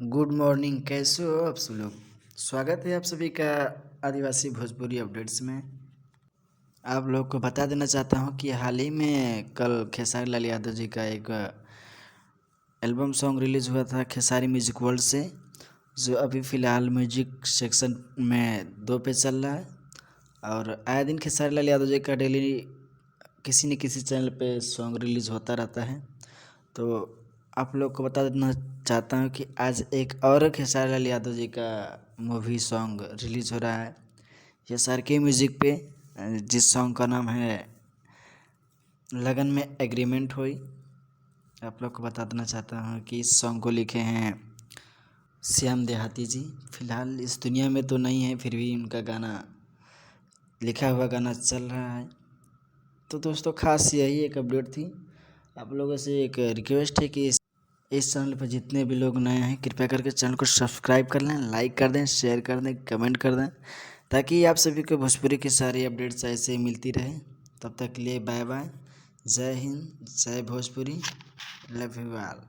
Good morning, कैसे हो आप सब लोग। स्वागत है आप सभी का आदिवासी भोजपुरी अपडेट्स में। आप लोग को बता देना चाहता हूं कि हाल ही में कल खेसारी लाल यादव जी का एक एल्बम सॉन्ग रिलीज़ हुआ था खेसारी म्यूजिक वर्ल्ड से, जो अभी फ़िलहाल म्यूजिक सेक्शन में 2 पे चल रहा है। और आए दिन खेसारी लाल यादव जी का डेली किसी न किसी चैनल पे सॉन्ग रिलीज़ होता रहता है। तो आप लोग को बता देना चाहता हूँ कि आज एक और खेसारी लाल यादव जी का मूवी सॉन्ग रिलीज़ हो रहा है एस आर के म्यूज़िक पे, जिस सॉन्ग का नाम है लगन में एग्रीमेंट हुई। आप लोग को बता देना चाहता हूँ कि इस सॉन्ग को लिखे हैं श्याम देहाती जी। फ़िलहाल इस दुनिया में तो नहीं है, फिर भी उनका गाना लिखा हुआ गाना चल रहा है। तो दोस्तों, खास यही एक अपडेट थी। आप लोगों से एक रिक्वेस्ट है कि इस चैनल पर जितने भी लोग नए हैं, कृपया करके चैनल को सब्सक्राइब कर लें, लाइक कर दें, शेयर कर दें, कमेंट कर दें, ताकि आप सभी को भोजपुरी की सारी अपडेट्स ऐसे ही मिलती रहे। तब तक के लिए बाय बाय। जय हिंद, जय भोजपुरी, लव यू ऑल।